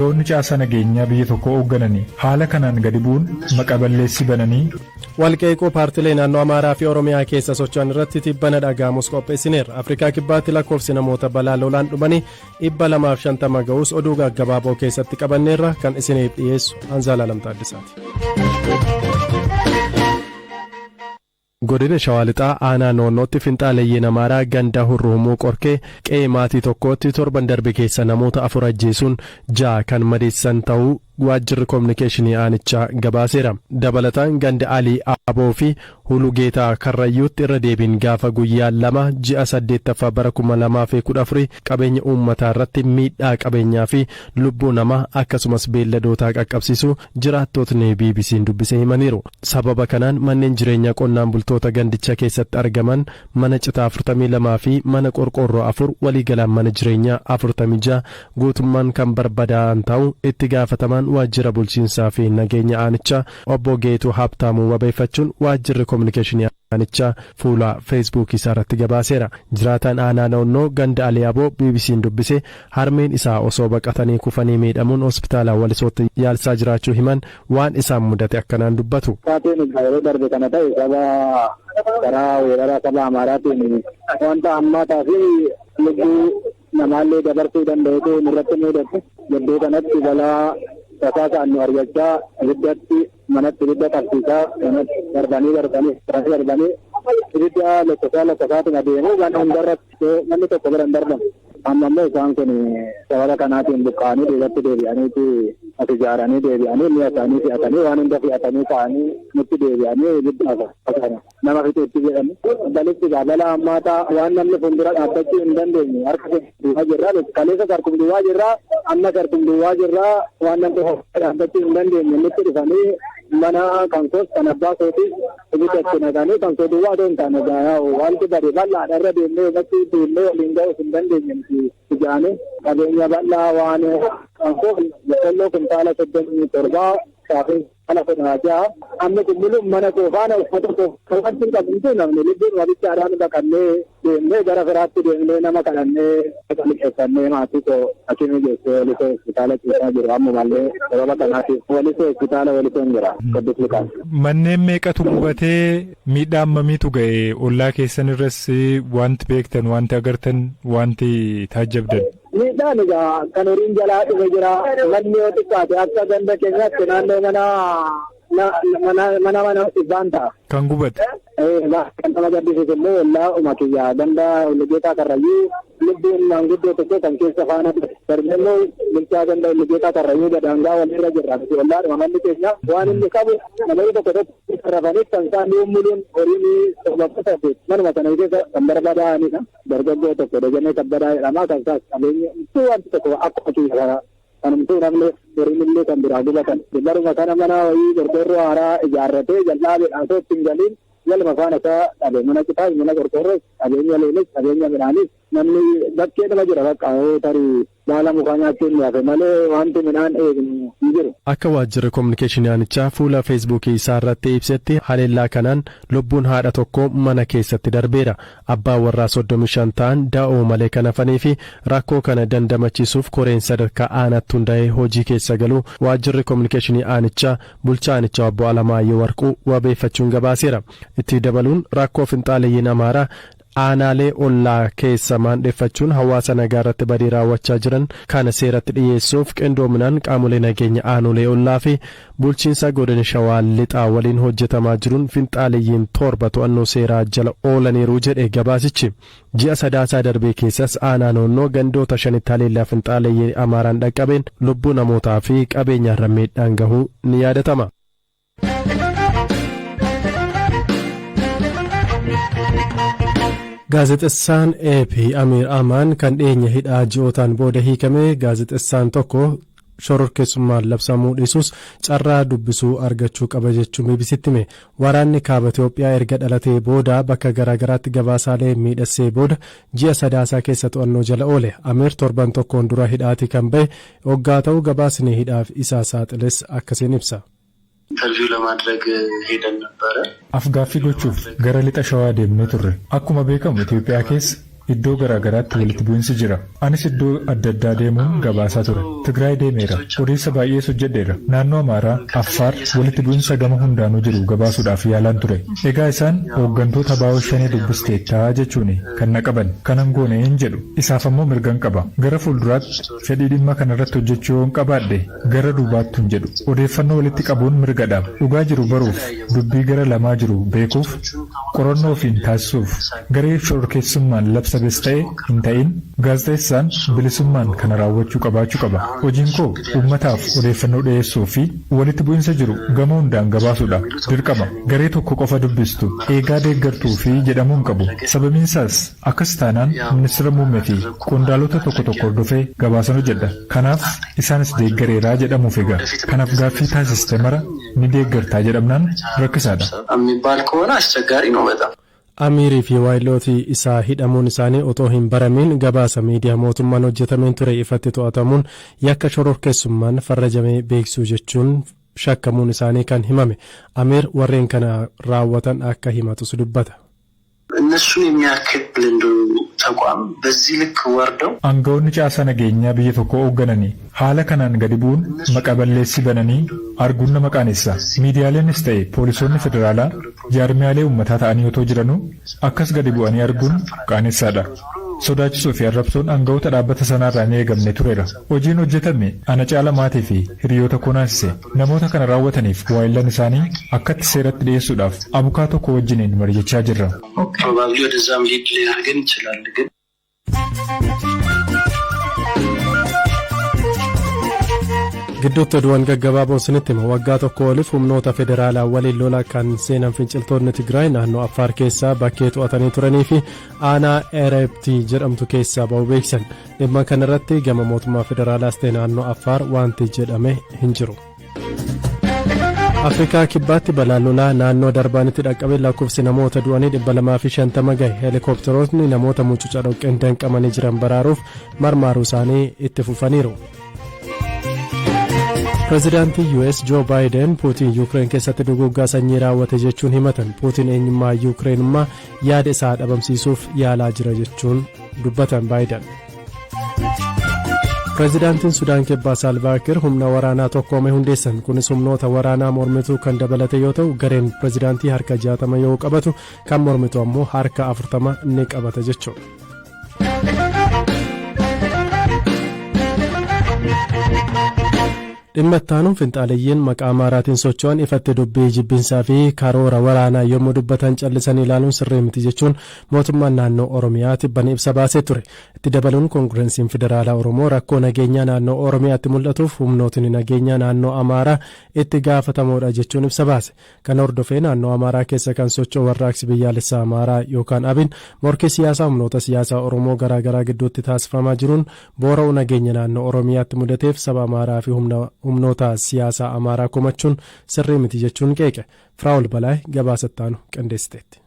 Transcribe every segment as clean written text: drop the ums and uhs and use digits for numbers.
Doonni caasa nageenyaa biyya tokko hooggananii haala kanaan gadi bu'uun maqaballeessi bananii walqeequu paartilee naannoo Amaaraa fi Oromiyaa keessa socho'an irratti tibbana dhaga'amus qopheessineera. Afrikaa kibbaatti lakkoofsi namoota balaa lolaan dhumanii 250 ga'us oduu gaggabaaboo keessatti qabanneerra kan isiniif dhiyeessu Anzaala Lamtaaddisaati. Godina Shawaa Lixaa aanaa noonnootti finxaaleeyyiin Amaaraa ganda Hurruumuu Qorkee qe'ee maatii tokkootti torban darbe keessa namoota 4 ajjeesuun 6 kan madeessan ta'uu waajjirri kominikeeshinii aanichaa gabaaseera. Dabalataan ganda Alii Aboo fi Hulugeetaa Karrayyuutti irra deebiin gaafa guyyaa 2 ji'a 8ffaa bara 2014 qabeenya uummataa irratti miidhaa qabeenyaa fi lubbuu namaa akkasumas beelladootaa qaqqabsiisu jiraattootni BBC'n dubbisee himaniiru. Sababa kanaan manneen jireenyaa qonnaan bultoota gandicha keessatti argaman mana citaa 42 fi mana qorqoorroo 4 waliigalaan mana jireenyaa 46 guutummaan kan barbadaa'an ta'uu itti gaafatamaan waajjira bulchiinsaa fi nageenya aanichaa obbo Geetuu Habtaamuu wabeeffachuun waajjirri kominikeeshinii aanichaa fuula feesbuukii isaa irratti gabaaseera. Jiraataan aanaa noonnoo ganda Aliyaaboo BBC'n dubbise harmeen isaa osoo baqatanii kufanii miidhamuun hospitaala Walisootti yaalsaa jiraachuu himan waan isaan mudate akkanaan dubbatu. Yeroo darbe kana ta'e karaa weeraraa saba Amaaraatiin wanta hammaataa fi lubbuu namaallee dabarsuu danda'u irratti mudate gidduu kanatti balaa tasaasaan nu argachaa ibiddatti manatti ibidda qabsiisaa darbanii ibidda lakkosaatuma adeemuu kan hundarratti manni tokko bira hin darbamu. Amma immoo isaan kun sababa kanaatiin buqqa'anii duubatti deebi'aniiti as ijaaranii deebi'anii mi'a isaanii fe'atanii waan hunda fe'atanii ta'anii nutti deebi'anii ibidda nama fixeetti jedhani. Dalitti balaa hammaataa waan namni fuuldura dhaabbachuu hin dandeenye harka duwwaa jirraa kaleessa sarkum duwwaa jirraa amma sarkum duwwaa jirraa waan namni dhaabbachuu hin dandeenye nutti dhufanii mana kan koos kan abbaa kootis ibidda itti naqanii kan koo duwwaa otoo hin taane wanti bade bal'aadha irra deemnee irratti deemnee waliin ga'uus hin dandeenye ijaane qabeenya bal'aa waan kan koo boqqolloo kuntaala 37 saafii ala fedhaa amma kummulu mana koofaana uffata koofanti hin qabntu namni lubbuun wabichaadhaan baqannee deemnee gara firaatti deemnee nama kadhannee liqeeffannee maatii koo akimii geessee Walisoo hospitaala ciisaa jiru ammumallee sababa kanaatiif Walisoo hospitaala Walisoo hin jira Qiddus Luqaas. Manneen meeqatu gubatee miidhaa ammamiitu ga'e ollaa keessan irras wanti beektan wanti agartan wanti taajjabdan. Miidhaan egaa kan horiin jalaa dhufe jira manni yoo xiqqaate akka ganda keenyatti naannoo mana dhibbaan ta'a. Kan gubate. Kan nama gaddisiisu immoo ollaa umakiyyaa ganda Hulugeetaa Karrayyuu lubbuun maanguddoo tokko kan keessa faana darbee immoo bulchaa ganda Hulugeetaa Karrayyuu gadaangaa walirra jirra ollaadhuma manni keenya waan inni qabu namoonni tokko sarrafanii kan isaan uumuun horiin tokkoffata manuma sana keessa kan barbadaa'anidha. Dargaggoo tokko Dajanee Kabbadaa jedhama kan isaas qabeenya wanti tokko akkuma kiyya kanumtuu namni horiin illee kan biraa gubatan baruma kana mana wayii qorqoorroo haaraa ijaarratee jal'aabeedhaan osoo ittiin galiin waluma faana isaa dhabe mana citaas mana qorqoorroos qabeenya leenis qabeenya midhaanis namni bakkee nama jira bakka tarii baala mukaa nyaachuun yaafe malee wanti midhaan eegnu hin jiru. Akka waajjirri kominikeeshinii aanichaa fuula feesbuukii isaa irratti ibsetti haleellaa kanaan lubbuun haadha tokko mana keessatti darbeera. Abbaan warraa 35 ta'an da'oo malee kan hafanii fi rakkoo kana dandamachiisuuf koreen sadarkaa aanaatti hundaa'ee hojii keessa galu waajjirri kominikeeshinii aanichaa bulchaa aanichaa obbo Alamaayyoo Warquu wabeeffachuun gabaaseera. Itti dabaluun rakkoo finxaaleeyyiin Amaaraa aanaalee ollaa keessa maandheeffachuun hawaasa nagaa irratti badii raawwachaa jiran kana seeratti dhiyeessuuf qindoominaan qaamolee nageenya aanolee ollaa fi bulchiinsa godina Shawaa Lixaa waliin hojjetamaa jiruun finxaaleeyyiin 7 to'annoo seeraa jala oolaniiru jedhe gabaasichi. Ji'a sadaasaa darbee keessas aanaa noonnoo gandoota 5 haleellaa finxaaleeyyii Amaaraan dhaqqabeen lubbuu namootaa fi qabeenyarra miidhaan gahuu ni yaadatama. Gaazexessaan AP Amir Amaan kan dhiyeenya hidhaa ji'ootaan booda hiikame gaazexessaan tokko shororkeessummaan labsamuu dhiisus carraa dubbisuu argachuu qaba jechuun BBC'tti hime. Waraanni kaaba Itoophiyaa erga dhalatee booda bakka garaagaraatti gabaasaalee miidhassee booda ji'a sadaasaa keessa to'annoo jala oole. Amir torban tokkoon dura hidhaati kan ba'e hoggaa ta'uu gabaasni hidhaaf isaa saaxiles akkasiin ibsa. ኢንተርቪው ለማድረግ ሄደን ነበር። አፍጋፊ ጎቹፍ ገረ ሊጣ ሸዋ deemnee turre akkuma beekamu Itoophiyaa keessa iddoo garaagaraatti walitti bu'insi jira. Anis iddoo adda addaa deemuun gabaasaa ture. Tigraay deemeera. Odeessa baay'ees hojjedheera. Naannoo Amaaraa, Affaar walitti bu'insa gama hundaanuu jiru gabaasuudhaaf yaalaan ture. Egaa isaan hooggantoota baa'oo shanee dubbisteettaa jechuun kan na qaban. Kanan goone hin jedhu. Isaaf ammoo mirgan qaba. Gara fuulduraatti fedhii dhimma kanarratti hojjechuu yoon qabaadhe gara duubaatti hin jedhu. Odeeffannoo walitti qabuun mirgadha. Dhugaa jiru baruuf, dubbii gara lamaa jiru beekuuf, qorannoo ofiin taasisuuf, garee shororkeessummaan labsames ta'e hin ta'in, gaazexeessaan bilisummaan kana raawwachuu qabaachuu qaba. Hojiin koo uummataaf odeeffannoo dhiyeessuu fi walitti bu'insa jiru gama hundaan gabaasuudha. Dirqama garee tokko qofa dubbistu eegaa deeggartuu fi jedhamuun qabu. Sababiinsaas akkas taanaan ministeera muummee fi qondaalota tokko tokko hordofee gabaasan hojjedha. Kanaaf isaanis deeggareeraa jedhamuuf egaa. Kanaaf gaaffii taasiste mara ni deeggartaa jedhamnaan rakkisaadha. የሚባል ከሆነ አስቸጋሪ ነው በጣም። Amiirii fi waayilooti isaa hidhamuun isaanii otoo hin baramin gabaasa miidiyaa mootummaan hojjetameen ture ifatti to'atamuun yakka shororkeessummaan farrajamee beeksisuu jechuun shakkamuun isaanii kan himame. Amiir warreen kana raawwatan akka himatus dubbata. እነሱን የሚያክል እንደው ተቋም በዚህ ልክ ወርደው aangawoonni caasaa nageenyaa biyya tokko hooggananii haala kanaan gadi bu'uun maqaa balleessii bananii arguun nama qaanessa. Miidiyaaleenis ta'e poolisoonni federaalaa jaarmiyaalee uummataa ta'anii otoo jiranuu akkas gadi bu'anii arguun qaanessaadha. Sodaachisuu fi arrabsoon aangawoota dhaabbata sanaarraa ni eegamne tureera. Hojiin hojjetame ana caala maatii fi hiriyoota konaasise. Namoota kana raawwataniif waayillan isaanii akkatti seeratti dhiyeessuudhaaf abukaa tokko wajjiniin mari'achaa jirra. ፕሮባብሊ ወደዛም ሊድ ሊያደርገን ይችላል ግን gidduutti oduuwwan gaggabaaboo isinitti hima. Waggaa tokko oliif humnoota federaalaa waliin lola kan seenan finciltoonni Tigraay naannoo Affaar keessaa bakkee to'atanii turanii fi aanaa Erebtii jedhamtu keessaa ba'uu beeksisan. Dhimma kanarratti gama mootummaa federaalaas ta'e naannoo Affaar wanti jedhame hin jiru. Afrikaa kibbaatti balaan lolaa naannoo darbaanitti dhaqqabe lakkoofsi namoota du'anii 250 gahe. Heelikoopterootni namoota mucuca dhoqqeen danqamanii jiran baraaruuf marmaaruu isaanii itti fufaniiru. Pireezidaantii US Joo Baayiden Puutiin Yuukireen keessatti duguuggaa sanyii raawwate jechuun himatan. Puutiin eenyummaa Yuukireenummaa yaada isaa dhabamsiisuuf yaalaa jira jechuun dubbatan Baayiden. Pireezidaantiin Sudaan Kibbaa Saalvaa Kiir humna waraanaa tokkoome hundeessan. Kunis humnoota waraanaa mormituu kan dabalate yoo ta'u gareen pireezidaantii harka 60 yoo qabatu kan mormitu ammoo harka 40 ni qabata jechuudha. dhimma ittaanuun finxaaleeyyiin maqaa Amaaraatiin socho'an ifatti dubbii jibbinsaa fi karoora waraanaa yommuu dubbatan callisanii ilaaluun sirrii miti jechuun mootummaan naannoo Oromiyaatti bani ibsa baasee ture. Itti dabaluun koongireesiin federaalaa Oromoo rakkoo nageenyaa naannoo Oromiyaatti mul'atuuf humnootni nageenyaa naannoo Amaaraa itti gaafatamoodha jechuun ibsa baase. Kana hordofee naannoo Amaaraa keessa kan socho'u warraaqsi biyyaalessaa Amaaraa yookaan ABN morkii siyaasaa humnoota siyaasaa Oromoo garaagaraa gidduutti taasifamaa jiruun boora'uu nageenya naannoo Oromiyaatti mudateef saba Amaaraa fi humnoota siyaasaa Amaaraa komachuun sirrii miti jechuun qeeqe. Firaa'ol Balaay gabaasattaanu qindeessiteetti.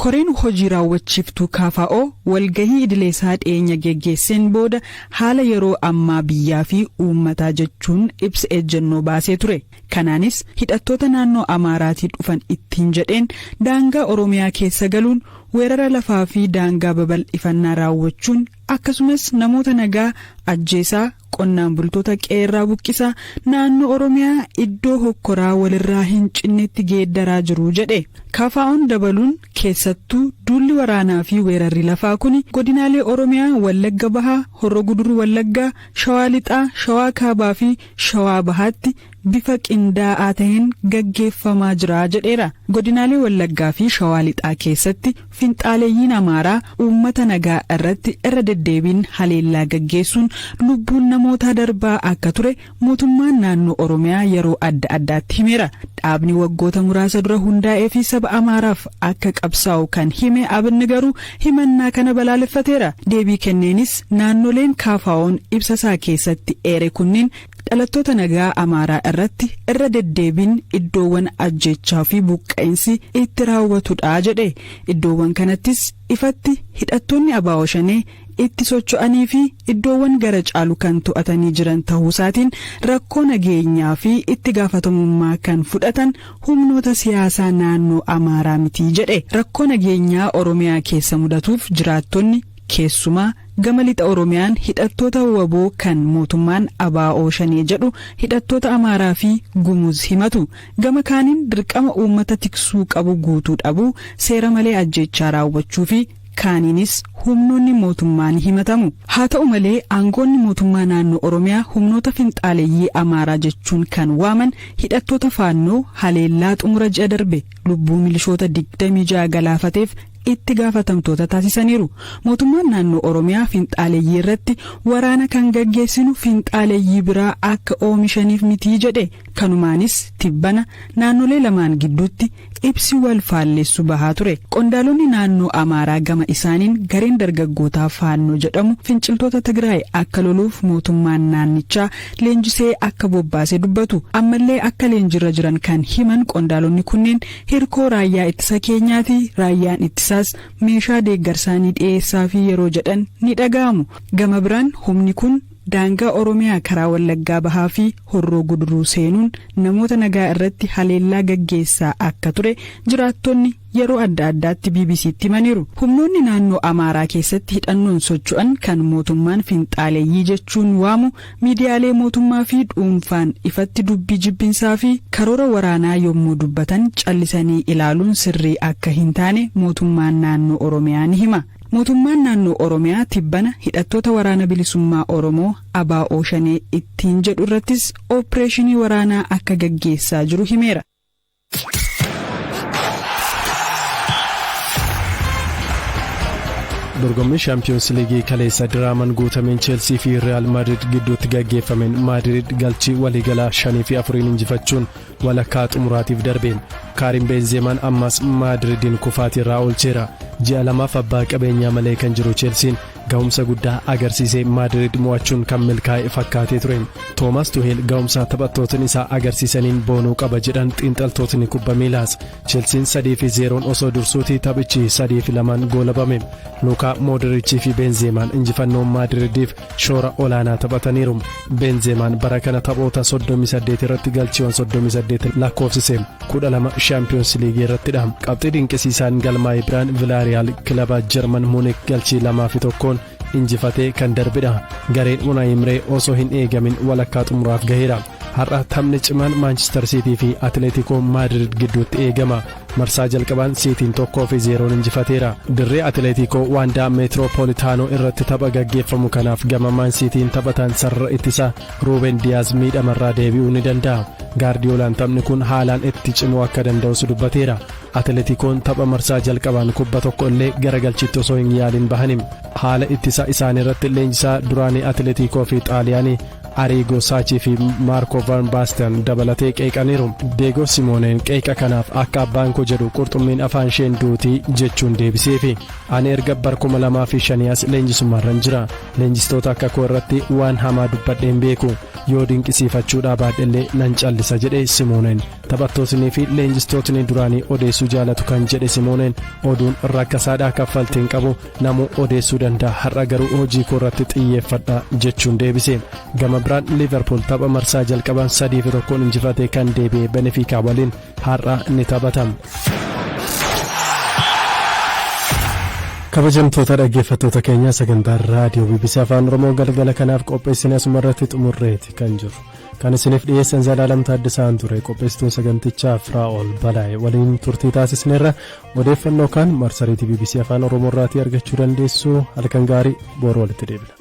Koreen hojii raawwachiiftuu KFO walgahii idileesaa dhiyeenya geggeesseen booda haala yeroo ammaa biyyaa fi uummataa jechuun ibsa ejjennoo baasee ture. Kanaanis hidhattoota naannoo Amaaraatii dhufan ittiin jedheen daangaa Oromiyaa keessa galuun weerara lafaa fi daangaa babal'ifannaa raawwachuun akkasumas namoota nagaa ajjeesaa qonnaan bultoota qeerraa buqqisaa naannoo Oromiyaa iddoo hokkoraa walirraa hin cinnetti geeddaraa jiru jedhe. KFO'n dabaluun keessattuu duulli waraanaa fi weerarri lafaa kun godinaalee Oromiyaa Wallagga Bahaa, Horroo Guduruu Wallaggaa, Shawaa Lixaa, Shawaa Kaabaa fi Shawaa Bahaatti bifa qindaa'aa ta'een gaggeeffamaa jira jedheera. Godinaalee Wallaggaa fi Shawaa Lixaa keessatti finxaaleeyyiin Amaaraa uummata nagaa irratti irra deddeebiin haleellaa gaggeessuun lubbuun namoota darbaa akka ture mootummaan naannoo Oromiyaa yeroo adda addaatti himeera. Dhaabni waggoota muraasa dura hundaa'ee fi saba Amaaraaf akka qabsaa'u kan hime ABN garuu himannaa kana balaaleffateera. Deebii kenneenis naannoleen KFO'n ibsa isaa keessatti eere kunniin dhalattoota nagaa Amaaraa irratti irra deddeebiin iddoowwan ajjechaa fi buqqa'insi itti raawwatudha jedhe. Iddoowwan kanattis ifatti hidhattoonni ABO shanee itti socho'anii fi iddoowwan gara caalu kan to'atanii jiran ta'uusaatiin rakkoo nageenyaa fi itti gaafatamummaa kan fudhatan humnoota siyaasaa naannoo Amaaraa miti jedhe. Rakkoo nageenyaa Oromiyaa keessa mudatuuf jiraattonni Keessumaa gama lixa Oromiyaan hidhattoota waboo kan mootummaan ABO shanee jedhu hidhattoota Amaaraa fi Gumuz himatu. Gama kaaniin dirqama uummata tiksuu qabu guutuu dhabu, seera malee ajjechaa raawwachuu fi kaaniinis humnoonni mootummaa ni himatamu. Haa ta'u malee aangoonni mootummaa naannoo Oromiyaa humnoota finxaaleeyyii Amaaraa jechuun kan waaman hidhattoota faannoo haleellaa xumura ji'a darbe lubbuu milishoota 26 galaafateef itti gaafatamtoota taasisaniiru. Mootummaan naannoo Oromiyaa finxaaleeyyii irratti waraana kan gaggeessinu finxaaleeyyii biraa akka oomishaniif mitii jedhe. Kanumaanis tibbana naannolee lamaan gidduutti ibsi wal faalleessu bahaa ture. Qondaalonni naannoo Amaaraa gama isaaniin gareen dargaggootaa faannoo jedhamu finciltoota Tigraay akka loluuf mootummaan naannichaa leenjisee akka bobbaasee dubbatu. Ammallee akka leenjirra jiran kan himan qondaalonni kunneen hirkoo raayyaa ittisa keenyaati. Raayyaan ittisaas meeshaa deeggarsaanii dhiyeessaa fi yeroo jedhan ni dhaga'amu. Gama biraan humni kun daangaa Oromiyaa karaa Wallaggaa bahaa fi Horroo Guduruu seenuun namoota nagaa irratti haleellaa gaggeessaa akka ture jiraattonni yeroo adda addaatti BBC'tti himaniiru. Humnoonni naannoo Amaaraa keessatti hidhannoon socho'an kan mootummaan finxaaleeyyii jechuun waamu miidiyaalee mootummaa fi dhuunfaan ifatti dubbii jibbinsaa fi karoora waraanaa yommuu dubbatan callisanii ilaaluun sirrii akka hin taane mootummaan naannoo Oromiyaa ni hima. Mootummaan naannoo Oromiyaa tibbana hidhattoota waraana bilisummaa Oromoo ABO shanee ittiin jedhu irrattis ooppireeshinii waraanaa akka gaggeessaa jiru himeera. Dorgommii Champions League kaleessa diraaman guutameen Chelsea fi Real Madrid gidduutti gaggeeffameen Madrid galchii waliigalaa 5-4 injifachuun walakkaa xumuraatiif darbeen. Karim Benzemaan ammas Madridin kufaatirraa oolcheera. Ji'a lamaaf abbaa qabeenyaa malee kan jiru Chelsean ga'umsa guddaa agarsiisee Madrid mo'achuun kan milkaa'e fakkaatee ture. Thomas Tuchel ga'umsa taphattootni isaa agarsiisaniin boonuu qaba jedhan xiinxaltootni kubba miilaas. Chelsean 3-0 osoo dursuutii taphichi 3-2 goolabame. Luka Modric fi Benzemaan injifannoo Madridiif shoora olaanaa taphataniiru. Benzemaan bara kana taphoota 38 irratti galchiiwwan 38 lakkoofsise. 12 Champions League irrattidha. Qabxii dinqisiisaan galmaa'ee biraan Villarreal kilaba Jarman Munich galchii 2-1 injifatee kan darbedha. Gareen Unai Emery osoo hin eegamin walakkaa xumuraaf gaheera. Har'a taphni cimaan Manchester City fi Atletico Madrid gidduutti eegama. Marsaa jalqabaan Cityin 1-0 injifateera. Dirree Atletico Wanda Metropolitano irratti tapha gaggeeffamu kanaaf gama Man Cityin taphatan sarara ittisa Ruben Diaz miidhamarraa deebi'uu ni danda'a. Guardiolaan taphni kun haalaan itti cimuu akka danda'us dubbateera. Atleticoon tapha marsaa jalqabaan kubba tokko illee garagalchitti osoo hin yaalin bahanim. Haala ittisa isaaniirratti leenjisaa duraanii Atletico fi Xaaliyaanii Arrigo Sacchi fi Marco Van Basten dabalatee qeeqaniiru. Diego Simeoneen qeeqa kanaaf akka abbaan koo jedhu qurxummiin afaan isheen duutii jechuun deebiseefi. Ani erga bara 2005 leenjisummaarran jira. Leenjistoota akka koo irratti waan hamaa dubbadheen beeku. Yoo dinqisiifachuudhaa baadhellee nan callisa jedhe Simeoneen. Taphattootni fi leenjistootni duraanii odeessuu jaalatu kan jedhe Simeoneen oduun rakkasaadhaa kaffaltiin qabu namuu odeessuu danda'a. Har'a garuu hojii koo irratti xiyyeeffadha jechuun deebise. Gama biraan Liverpool tapha marsaa jalqabaan 3-1 injifatee kan deebi'e Benfica waliin har'a ni taphatama. Kabajamtoota dhaggeeffattoota keenya sagantaa raadiyoo BBC Afaan Oromoo galgala kanaaf qopheessine asumarratti xumurreeti kan jiru. Kan isiniif dhiyeessan Zalaalam Taaddasaan ture. Qopheessituun sagantichaa Firaa'ol Balaa'e waliin turtii taasisneerra. Odeeffannoo kan marsariitii BBC Afaan Oromoo irraatii argachuu dandeessu. Halkan gaarii boru walitti deebina.